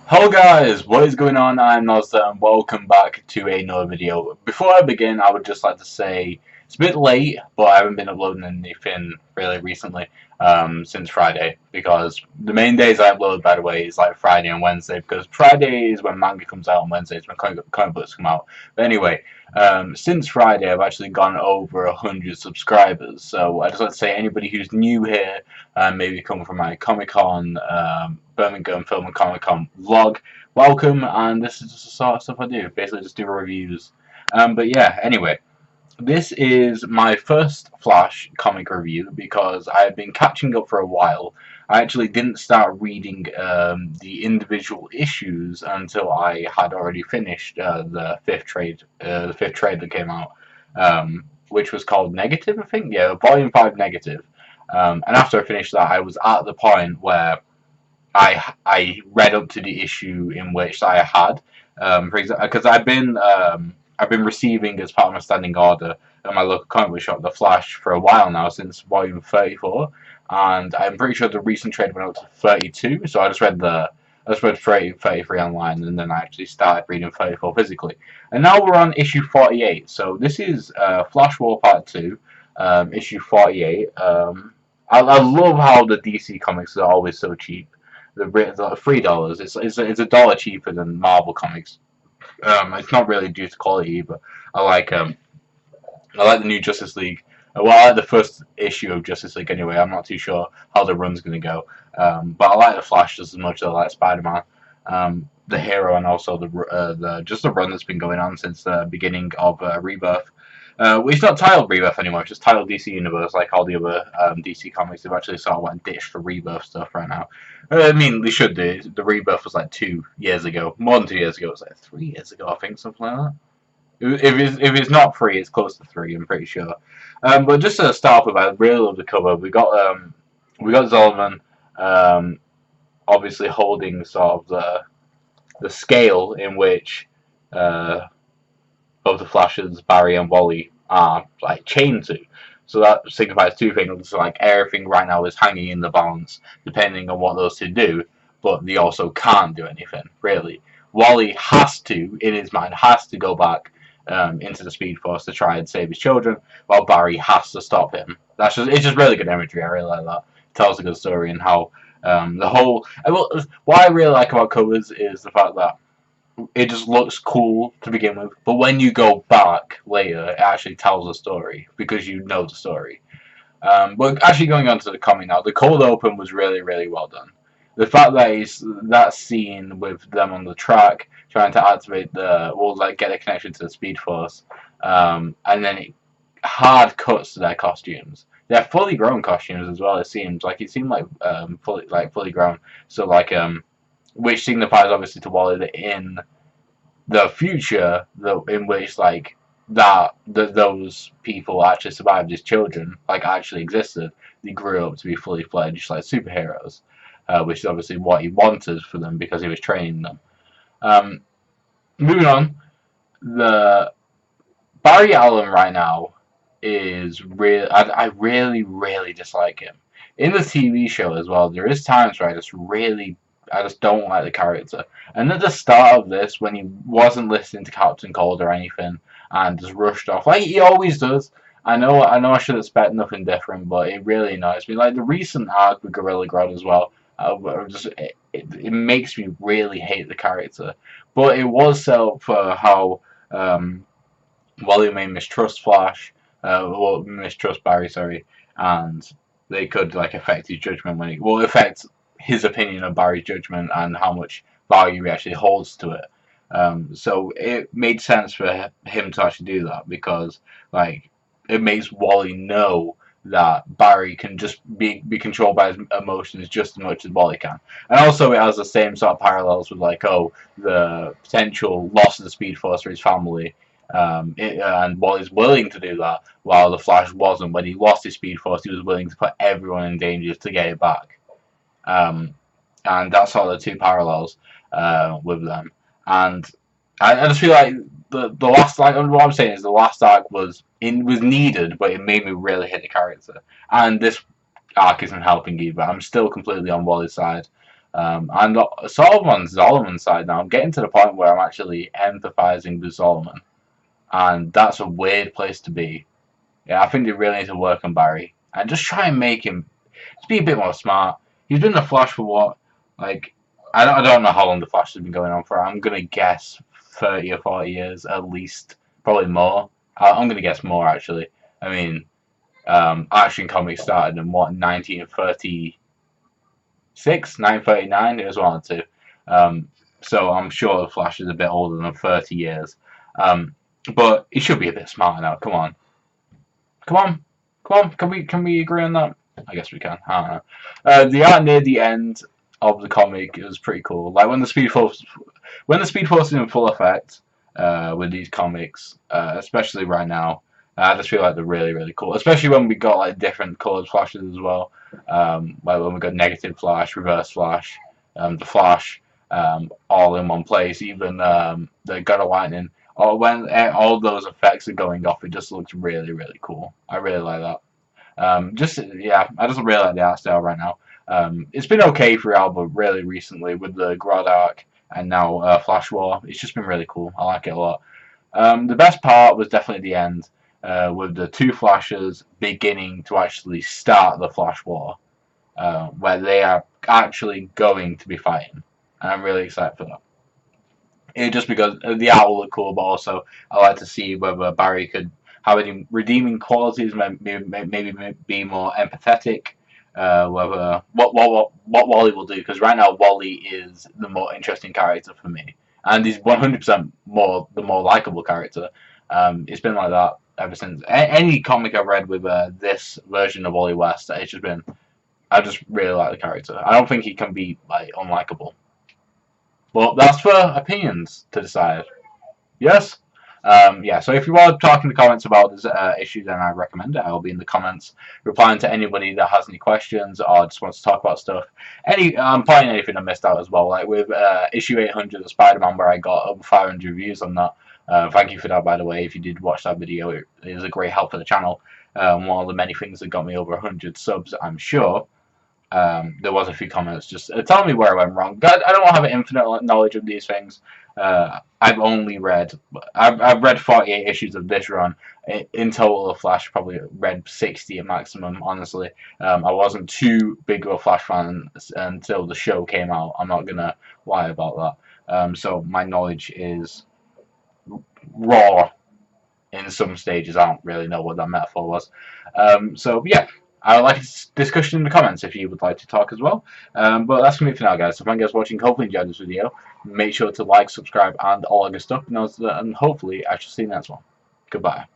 Hello guys, what is going on? I'm Nozza and welcome back to another video. Before I begin, I would just like to say it's a bit late, but I haven't been uploading anything really recently since Friday, because the main days I upload, by the way, is like Friday and Wednesday, because Friday is when manga comes out and Wednesday is when comic books come out. But anyway, since Friday I've actually gone over 100 subscribers, so I just like to say anybody who's new here, maybe coming from my Comic Con, Birmingham Film and Comic Con vlog. Welcome, and this is just the sort of stuff I do. Basically, just do reviews. But yeah, anyway, this is my first Flash comic review because I've been catching up for a while. I actually didn't start reading the individual issues until I had already finished the fifth trade that came out, which was called Negative, I think. Yeah, Volume 5 Negative. And after I finished that, I was at the point where I read up to the issue in which I had, for example, because I've been receiving as part of my standing order at my local comic book shop the Flash for a while now, since volume 34, and I'm pretty sure the recent trade went up to 32. So I just read 33 online, and then I actually started reading 34 physically. And now we're on issue 48. So this is Flash War Part 2, issue 48. I love how the DC comics are always so cheap. The $3. It's $1 cheaper than Marvel comics. It's not really due to quality, but I like I like the new Justice League. Well, I like the first issue of Justice League anyway. I'm not too sure how the run's going to go, but I like the Flash just as much as I like Spider-Man, the hero, and also the just the run that's been going on since the beginning of Rebirth. Well, it's not titled Rebirth anymore. It's just titled DC Universe, like all the other DC comics. They've actually sort of went ditched the Rebirth stuff right now. I mean, they should do. The Rebirth was like 2 years ago, more than 2 years ago. It was like 3 years ago, I think, something like that. If it's not 3, it's close to 3. I'm pretty sure. But just to start off with, I really love the cover. We got Zolman, obviously holding sort of the scale in which both the Flashes, Barry and Wally, are like chained to. So that signifies two things. Like everything right now is hanging in the balance, depending on what those two do. But they also can't do anything really. Wally has to, in his mind, has to go back into the Speed Force to try and save his children, while Barry has to stop him. It's just really good imagery. I really like that. It tells a good story and how the whole. What I really like about covers is the fact that it just looks cool to begin with, but when you go back later, it actually tells a story because you know the story. But actually, going on to the comic now, the cold open was really, really well done. The fact that that scene with them on the track trying to activate like get a connection to the Speed Force, and then it hard cuts to their costumes. They're fully grown costumes as well. It seemed like fully grown. So which signifies obviously to Wally that in the future, in which those people actually survived as children, like actually existed, they grew up to be fully fledged like superheroes, which is obviously what he wanted for them because he was training them. Um, Moving on, the Barry Allen right now is real. I really, really dislike him. In the TV show as well, there is times where I just don't like the character. And at the start of this, when he wasn't listening to Captain Cold or anything, and just rushed off like he always does. I should expect nothing different, but it really annoys me. Like the recent arc with Gorilla Grodd as well. It makes me really hate the character, but it was set up for how Wally may mistrust Flash, or mistrust Barry, sorry, and they could like affect his judgment when it will affect his opinion of Barry's judgment and how much value he actually holds to it. So it made sense for him to actually do that because like it makes Wally know that Barry can just be controlled by his emotions just as much as Wally can. And also it has the same sort of parallels with the potential loss of the Speed Force for his family, and Wally's willing to do that, while the Flash wasn't. When he lost his Speed Force, he was willing to put everyone in danger to get it back. Um, and that's sort of the two parallels with them. And I just feel like the last, like what I'm saying is the last arc was needed, but it made me really hate the character. And this arc isn't helping either. I'm still completely on Wally's side. I'm sort of on Zolomon's side now. I'm getting to the point where I'm actually empathizing with Zolomon, and that's a weird place to be. Yeah, I think they really need to work on Barry and just try and make him just be a bit more smart. He's been in the Flash for what, like, I don't know how long the Flash has been going on for. I'm gonna guess 30 or 40 years at least, probably more. I'm gonna guess more actually. I mean, Action Comics started in what 1936, 1939. It was one or two. So I'm sure the Flash is a bit older than 30 years. But he should be a bit smarter now. Come on. Come on, come on. Can we agree on that? I guess we can. I don't know. The art near the end of the comic was pretty cool. Like when the Speed Force is in full effect with these comics, especially right now. I just feel like they're really cool. Especially when we got like different colored flashes as well. Like when we got negative flash, reverse flash, the flash, all in one place. Even the God of Lightning. Or when all those effects are going off, it just looks really cool. I really like that. Yeah, I just really like the art style right now. It's been okay throughout, but really recently with the Grodd arc and now Flash War, it's just been really cool. I like it a lot. The best part was definitely the end, with the two Flashes beginning to actually start the Flash War, where they are actually going to be fighting, and I'm really excited for that. Just because the art will look cool, but also I like to see whether Barry could have any redeeming qualities, maybe be more empathetic. Whether what Wally will do, because right now Wally is the more interesting character for me, and he's 100% the more likable character. It's been like that ever since any comic I've read with this version of Wally West. It's just been, I just really like the character. I don't think he can be like unlikable. Well, that's for opinions to decide. Yes? Yeah, so if you want to talk in the comments about this issue, then I recommend it. I'll be in the comments replying to anybody that has any questions or just wants to talk about stuff. I'm playing anything I missed out as well, like with issue 800 of Spider-Man, where I got over 500 views on that. Thank you for that, by the way. If you did watch that video, it is a great help for the channel. One of the many things that got me over 100 subs, I'm sure. There was a few comments just telling me where I went wrong. I don't have an infinite knowledge of these things. I've read 48 issues of this run. In total of Flash, probably read 60 at maximum, honestly. I wasn't too big of a Flash fan until the show came out. I'm not going to lie about that. So my knowledge is raw in some stages. I don't really know what that metaphor was. So yeah, I would like a discussion in the comments if you would like to talk as well. But that's going to be it for now, guys. So thank you guys for watching. Hopefully you enjoyed this video. Make sure to like, subscribe, and all that good stuff. And hopefully I shall see you in the next one. Goodbye.